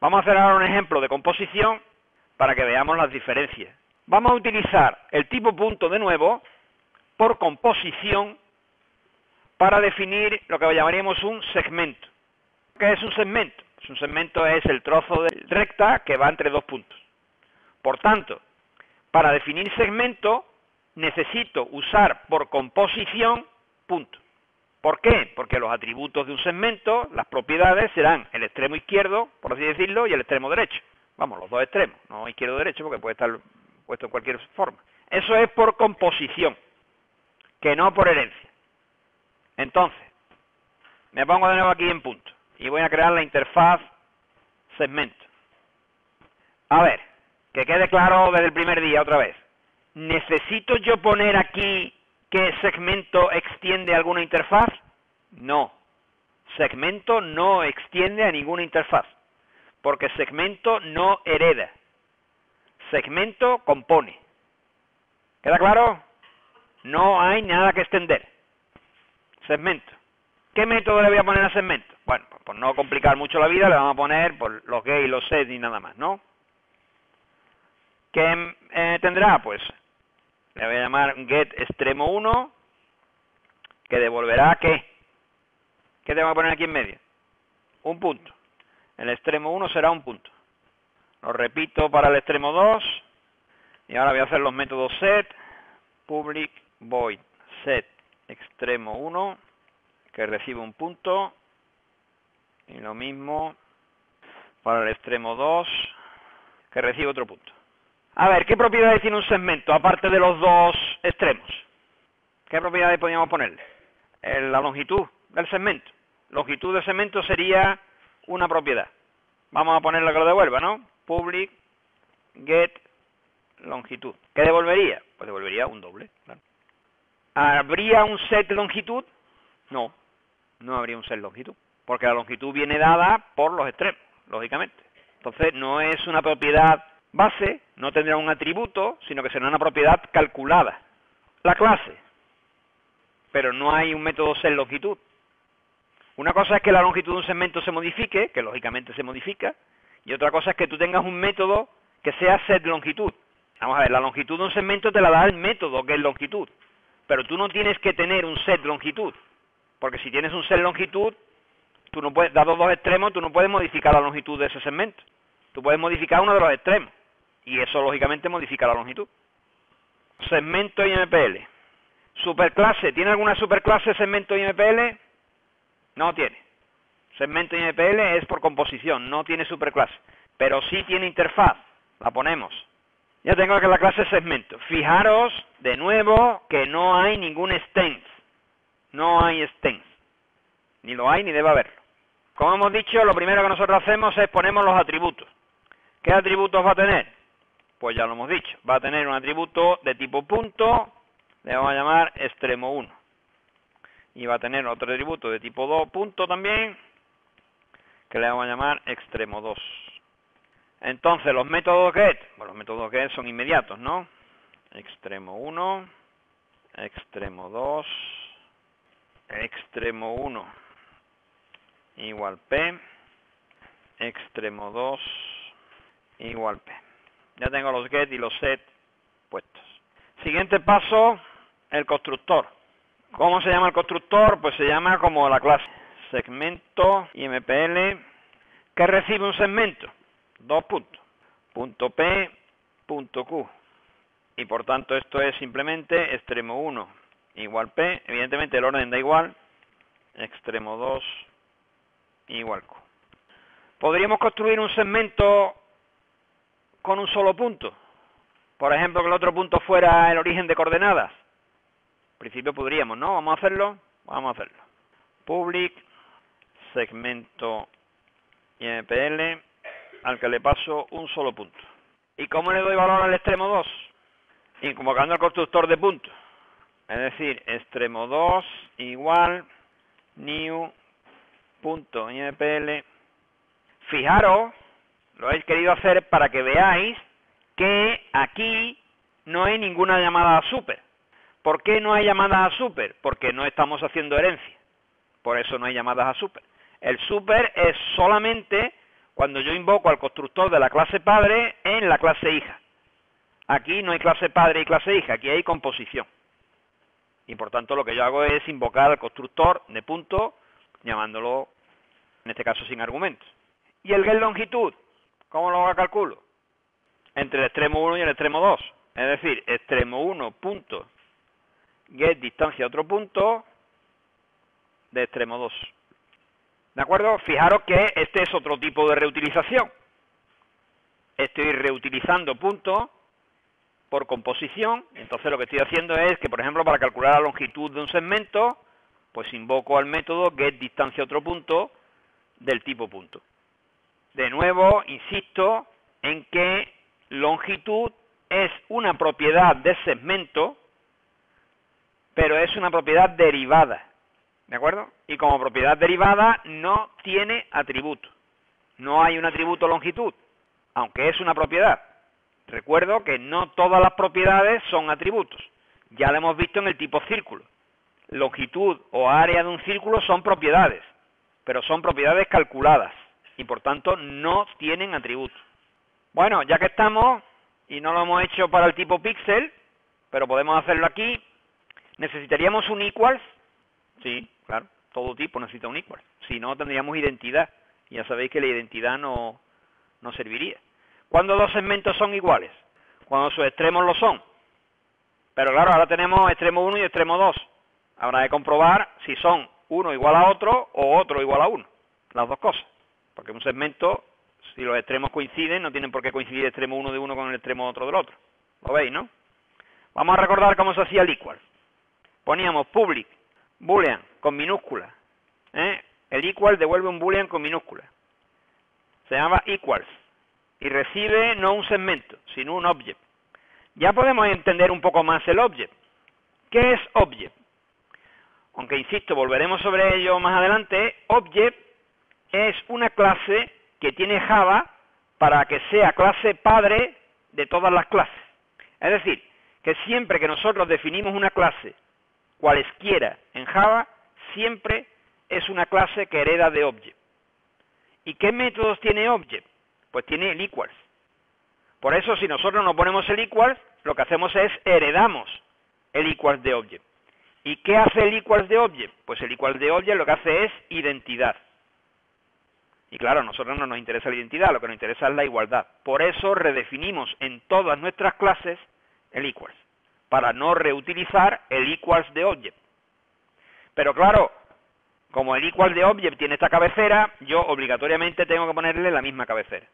Vamos a hacer ahora un ejemplo de composición para que veamos las diferencias. Vamos a utilizar el tipo punto de nuevo por composición para definir lo que llamaríamos un segmento. ¿Qué es un segmento? Pues un segmento es el trozo de recta que va entre dos puntos. Por tanto, para definir segmento necesito usar por composición punto. ¿Por qué? Porque los atributos de un segmento, las propiedades, serán el extremo izquierdo, por así decirlo, y el extremo derecho. Vamos, los dos extremos, no izquierdo-derecho, porque puede estar puesto en cualquier forma. Eso es por composición, que no por herencia. Entonces, me pongo de nuevo aquí en punto, y voy a crear la interfaz segmento. A ver, que quede claro desde el primer día otra vez. ¿Necesito yo poner aquí que segmento extiende a alguna interfaz? No. Segmento no extiende a ninguna interfaz, porque segmento no hereda. Segmento compone. ¿Queda claro? No hay nada que extender. Segmento. ¿Qué método le voy a poner a segmento? Bueno, pues por no complicar mucho la vida, le vamos a poner por los get y los set y nada más, ¿no? ¿Qué tendrá? Pues le voy a llamar get extremo 1, que devolverá ¿qué? ¿Qué tengo que poner aquí en medio? Un punto. El extremo 1 será un punto. Lo repito para el extremo 2. Y ahora voy a hacer los métodos set, public, void, set, extremo 1, que recibe un punto. Y lo mismo para el extremo 2, que recibe otro punto. A ver, ¿qué propiedades tiene un segmento, aparte de los dos extremos? ¿Qué propiedades podríamos ponerle? La longitud del segmento. Longitud del segmento sería una propiedad. Vamos a ponerle que lo devuelva, ¿no? Public, get, longitud. ¿Qué devolvería? Pues devolvería un doble. Claro. ¿Habría un set longitud? No, no habría un set longitud. Porque la longitud viene dada por los extremos, lógicamente. Entonces, no es una propiedad base, no tendrá un atributo, sino que será una propiedad calculada. La clase. Pero no hay un método set longitud. Una cosa es que la longitud de un segmento se modifique, que lógicamente se modifica, y otra cosa es que tú tengas un método que sea set longitud. Vamos a ver, la longitud de un segmento te la da el método, que es longitud, pero tú no tienes que tener un set longitud, porque si tienes un set longitud, tú no puedes, dados dos extremos, tú no puedes modificar la longitud de ese segmento. Tú puedes modificar uno de los extremos, y eso lógicamente modifica la longitud. Segmento y MPL. Superclase, ¿tiene alguna superclase segmento y MPL? No tiene. Segmento y MPL es por composición, no tiene superclase. Pero sí tiene interfaz. La ponemos. Ya tengo que la clase segmento. Fijaros, de nuevo, que no hay ningún extens. No hay extens. Ni lo hay ni debe haberlo. Como hemos dicho, lo primero que nosotros hacemos es ponemos los atributos. ¿Qué atributos va a tener? Pues ya lo hemos dicho. Va a tener un atributo de tipo punto. Le vamos a llamar extremo 1. Y va a tener otro atributo de tipo 2 punto también, que le vamos a llamar extremo 2. Entonces, los métodos get, bueno, los métodos get son inmediatos, ¿no? Extremo 1, extremo 2, extremo 1 igual P, extremo 2 igual P. Ya tengo los get y los set puestos. Siguiente paso, el constructor. ¿Cómo se llama el constructor? Pues se llama como la clase segmento IMPL que recibe un segmento, dos puntos, punto P, punto Q. Y por tanto esto es simplemente extremo 1 igual P, evidentemente el orden da igual, extremo 2 igual Q. Podríamos construir un segmento con un solo punto. Por ejemplo, que el otro punto fuera el origen de coordenadas. En principio podríamos, ¿no? ¿Vamos a hacerlo? Vamos a hacerlo. Public, segmento IMPL, al que le paso un solo punto. ¿Y cómo le doy valor al extremo 2? Invocando el constructor de puntos. Es decir, extremo 2 igual new punto IMPL. Fijaros, lo he querido hacer para que veáis que aquí no hay ninguna llamada a super. ¿Por qué no hay llamadas a super? Porque no estamos haciendo herencia. Por eso no hay llamadas a super. El super es solamente cuando yo invoco al constructor de la clase padre en la clase hija. Aquí no hay clase padre y clase hija, aquí hay composición. Y por tanto lo que yo hago es invocar al constructor de punto, llamándolo, en este caso, sin argumentos. ¿Y el getLongitud? ¿Cómo lo calculo? Entre el extremo 1 y el extremo 2. Es decir, extremo 1 punto getDistancia a otro punto de extremo 2. ¿De acuerdo? Fijaros que este es otro tipo de reutilización. Estoy reutilizando puntos por composición. Entonces lo que estoy haciendo es que, por ejemplo, para calcular la longitud de un segmento, pues invoco al método getDistancia a otro punto del tipo punto. De nuevo, insisto en que longitud es una propiedad de segmento, pero es una propiedad derivada, ¿de acuerdo? Y como propiedad derivada no tiene atributo. No hay un atributo longitud, aunque es una propiedad. Recuerdo que no todas las propiedades son atributos. Ya lo hemos visto en el tipo círculo. Longitud o área de un círculo son propiedades, pero son propiedades calculadas y por tanto no tienen atributos. Bueno, ya que estamos, y no lo hemos hecho para el tipo píxel, pero podemos hacerlo aquí, ¿necesitaríamos un equals? Sí, claro, todo tipo necesita un equals. Si no, tendríamos identidad. Y ya sabéis que la identidad no serviría. ¿Cuándo dos segmentos son iguales? Cuando sus extremos lo son. Pero claro, ahora tenemos extremo 1 y extremo 2. Habrá que comprobar si son uno igual a otro o otro igual a uno. Las dos cosas. Porque un segmento, si los extremos coinciden, no tienen por qué coincidir el extremo 1 de uno con el extremo otro del otro. ¿Lo veis, no? Vamos a recordar cómo se hacía el equal. Poníamos public, boolean, con minúscula. El equal devuelve un boolean con minúscula. Se llama equals. Y recibe no un segmento, sino un object. Ya podemos entender un poco más el object. ¿Qué es object? Aunque insisto, volveremos sobre ello más adelante. Object es una clase que tiene Java para que sea clase padre de todas las clases. Es decir, que siempre que nosotros definimos una clase, cualesquiera en Java, siempre es una clase que hereda de object. ¿Y qué métodos tiene object? Pues tiene el equals. Por eso, si nosotros no ponemos el equals, lo que hacemos es heredamos el equals de object. ¿Y qué hace el equals de object? Pues el equals de object lo que hace es identidad. Y claro, a nosotros no nos interesa la identidad, lo que nos interesa es la igualdad. Por eso redefinimos en todas nuestras clases el equals, para no reutilizar el equals de object. Pero claro, como el equals de object tiene esta cabecera, yo obligatoriamente tengo que ponerle la misma cabecera.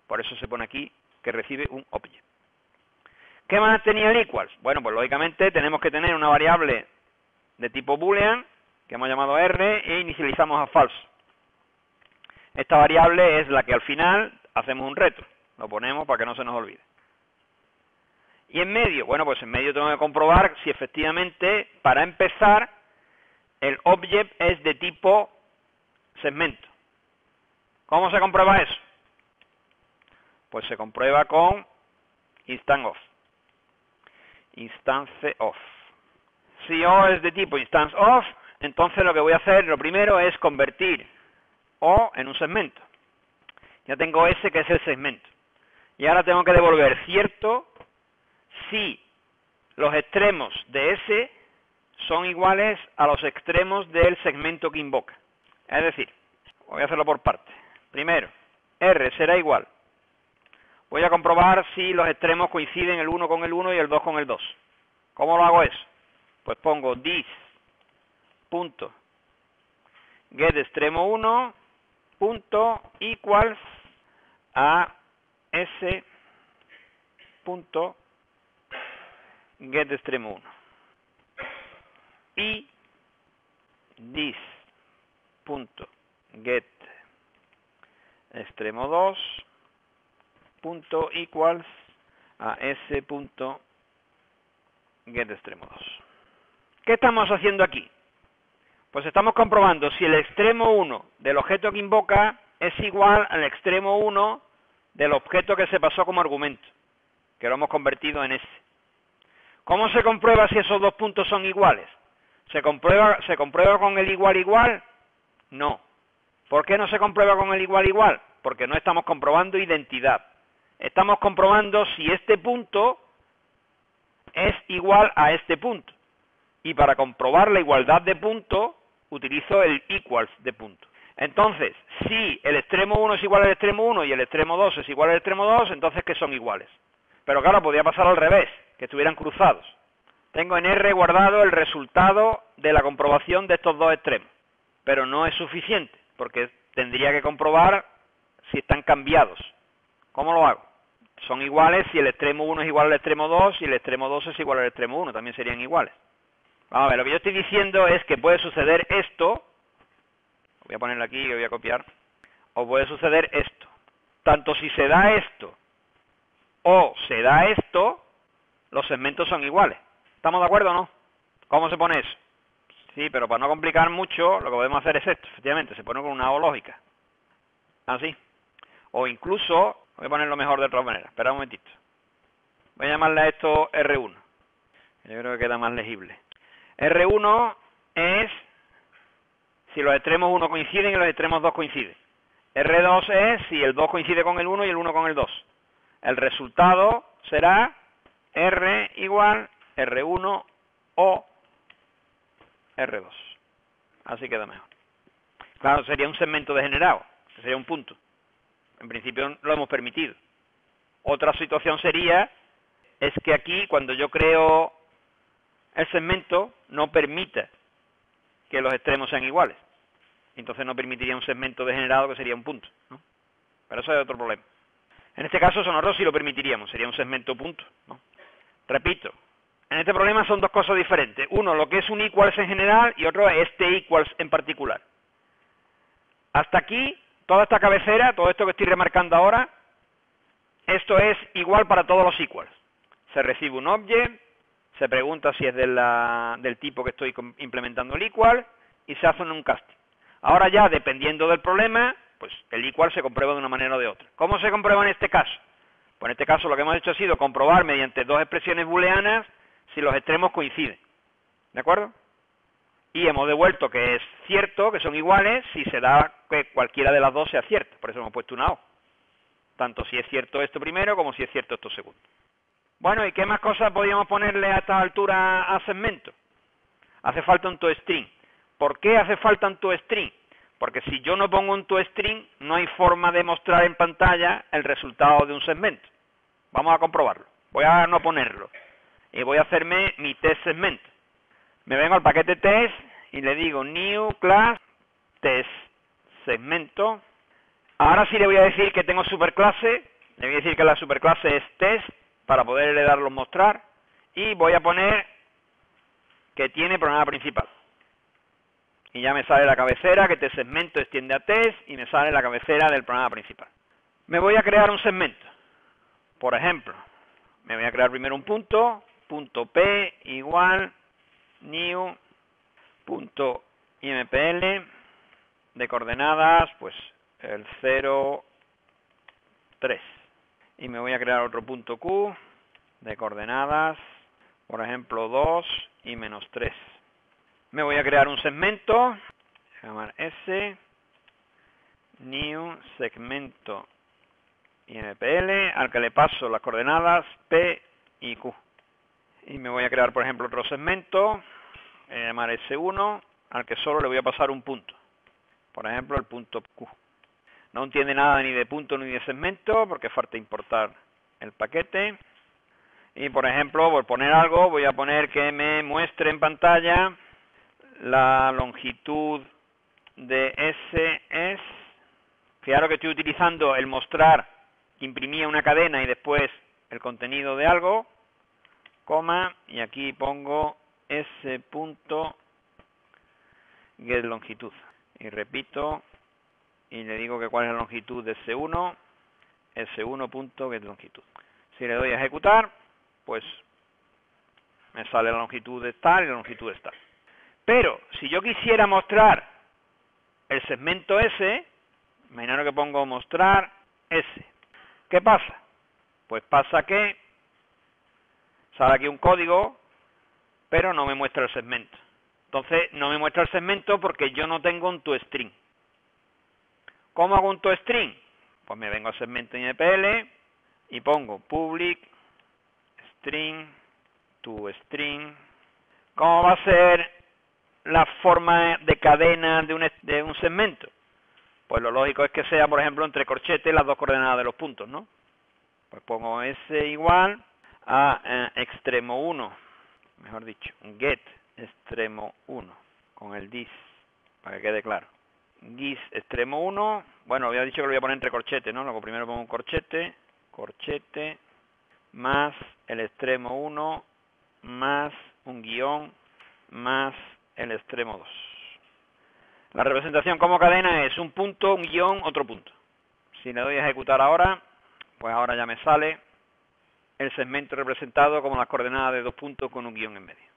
Por eso se pone aquí que recibe un object. ¿Qué más tenía el equals? Bueno, pues lógicamente tenemos que tener una variable de tipo boolean, que hemos llamado R, e inicializamos a falso. Esta variable es la que al final hacemos un retro. Lo ponemos para que no se nos olvide. Y en medio, bueno, pues en medio tengo que comprobar si efectivamente, para empezar, el object es de tipo segmento. ¿Cómo se comprueba eso? Pues se comprueba con instance of. Instance of. Si O es de tipo instance of, entonces lo que voy a hacer, lo primero es convertir O en un segmento. Ya tengo S, que es el segmento. Y ahora tengo que devolver cierto si los extremos de S son iguales a los extremos del segmento que invoca. Es decir, voy a hacerlo por partes. Primero, R será igual. Voy a comprobar si los extremos coinciden el 1 con el 1 y el 2 con el 2. ¿Cómo lo hago eso? Pues pongo this punto get extremo 1 punto equals a s punto get extremo 1 y this punto get extremo 2 punto equals a s punto get extremo 2. ¿Qué estamos haciendo aquí? Pues estamos comprobando si el extremo 1 del objeto que invoca es igual al extremo 1 del objeto que se pasó como argumento, que lo hemos convertido en S. ¿Cómo se comprueba si esos dos puntos son iguales? ¿Se comprueba con el igual igual? No. ¿Por qué no se comprueba con el igual igual? porque no estamos comprobando identidad. Estamos comprobando si este punto es igual a este punto. Y para comprobar la igualdad de punto, utilizo el equals de punto. Entonces, si el extremo 1 es igual al extremo 1 y el extremo 2 es igual al extremo 2, entonces que son iguales. Pero claro, podría pasar al revés, que estuvieran cruzados. Tengo en R guardado el resultado de la comprobación de estos dos extremos. Pero no es suficiente, porque tendría que comprobar si están cambiados. ¿Cómo lo hago? Son iguales si el extremo 1 es igual al extremo 2 y el extremo 2 es igual al extremo 1, también serían iguales. Vamos a ver, lo que yo estoy diciendo es que puede suceder esto, voy a ponerlo aquí que voy a copiar, o puede suceder esto. Tanto si se da esto o se da esto, los segmentos son iguales. ¿Estamos de acuerdo o no? ¿Cómo se pone eso? Sí, pero para no complicar mucho, lo que podemos hacer es esto, efectivamente, se pone con una O lógica. Así. O incluso, voy a ponerlo mejor de otra manera, espera un momentito. Voy a llamarle a esto R1. Yo creo que queda más legible. R1 es si los extremos 1 coinciden y los extremos 2 coinciden. R2 es si el 2 coincide con el 1 y el 1 con el 2. El resultado será R igual R1 o R2. Así queda mejor. Claro, sería un segmento degenerado, que sería un punto. En principio lo hemos permitido. Otra situación sería, es que aquí cuando yo creo el segmento no permita que los extremos sean iguales. Entonces no permitiría un segmento degenerado que sería un punto, ¿no? Pero eso es otro problema. En este caso nosotros sí lo permitiríamos, sería un segmento punto, ¿no? Repito, en este problema son dos cosas diferentes. Uno, lo que es un equals en general y otro, este equals en particular. Hasta aquí, toda esta cabecera, todo esto que estoy remarcando ahora, esto es igual para todos los equals. Se recibe un object, se pregunta si es del tipo que estoy implementando el equal y se hace un casting. Ahora ya, dependiendo del problema, pues el equal se comprueba de una manera o de otra. ¿Cómo se comprueba en este caso? Pues en este caso lo que hemos hecho ha sido comprobar mediante dos expresiones booleanas si los extremos coinciden. ¿De acuerdo? Y hemos devuelto que es cierto, que son iguales, si se da que cualquiera de las dos sea cierta. Por eso hemos puesto una O. Tanto si es cierto esto primero como si es cierto esto segundo. Bueno, ¿y qué más cosas podríamos ponerle a esta altura a segmento? Hace falta un toString. ¿Por qué hace falta un toString? Porque si yo no pongo un toString, no hay forma de mostrar en pantalla el resultado de un segmento. Vamos a comprobarlo. Voy a no ponerlo. Y voy a hacerme mi test segmento. Me vengo al paquete test y le digo new class test segmento. Ahora sí le voy a decir que tengo superclase. Le voy a decir que la superclase es test para poderle darlo mostrar. Y voy a poner que tiene programa principal. Y ya me sale la cabecera que test segmento extiende a test y me sale la cabecera del programa principal. Me voy a crear un segmento. Por ejemplo, me voy a crear primero un punto P igual new punto impl de coordenadas pues el 0, 3 y me voy a crear otro punto Q de coordenadas por ejemplo 2 y menos 3. Me voy a crear un segmento, voy a llamar S new segmento impl al que le paso las coordenadas P y Q. Y me voy a crear, por ejemplo, otro segmento, voy a llamar S1, al que solo le voy a pasar un punto. Por ejemplo, el punto Q. No entiende nada ni de punto ni de segmento, porque falta importar el paquete. Y, por ejemplo, por poner algo, voy a poner que me muestre en pantalla la longitud de S es... Fijaros que estoy utilizando el mostrar, que imprimía una cadena y después el contenido de algo, coma, y aquí pongo S punto get longitud. Y repito, y le digo que cuál es la longitud de S1, S1 punto get longitud. Si le doy a ejecutar, pues me sale la longitud de tal y la longitud de tal. Pero, si yo quisiera mostrar el segmento S, imaginaros que pongo mostrar S. ¿Qué pasa? Pues pasa que sale aquí un código, pero no me muestra el segmento. Entonces, no me muestra el segmento porque yo no tengo un toString. ¿Cómo hago un toString? Pues me vengo al segmento INPL y pongo public string to string. ¿Cómo va a ser la forma de cadena de un segmento? Pues lo lógico es que sea, por ejemplo, entre corchetes las dos coordenadas de los puntos, ¿no? Pues pongo S igual a extremo 1, mejor dicho, get extremo 1 con el this, para que quede claro. This extremo 1, bueno, había dicho que lo voy a poner entre corchetes, ¿no? Luego primero pongo un corchete, más el extremo 1, más un guión, más el extremo 2. La representación como cadena es un punto, un guión, otro punto. Si le doy a ejecutar ahora, pues ahora ya me sale el segmento representado como las coordenadas de 2 puntos con un guión en medio.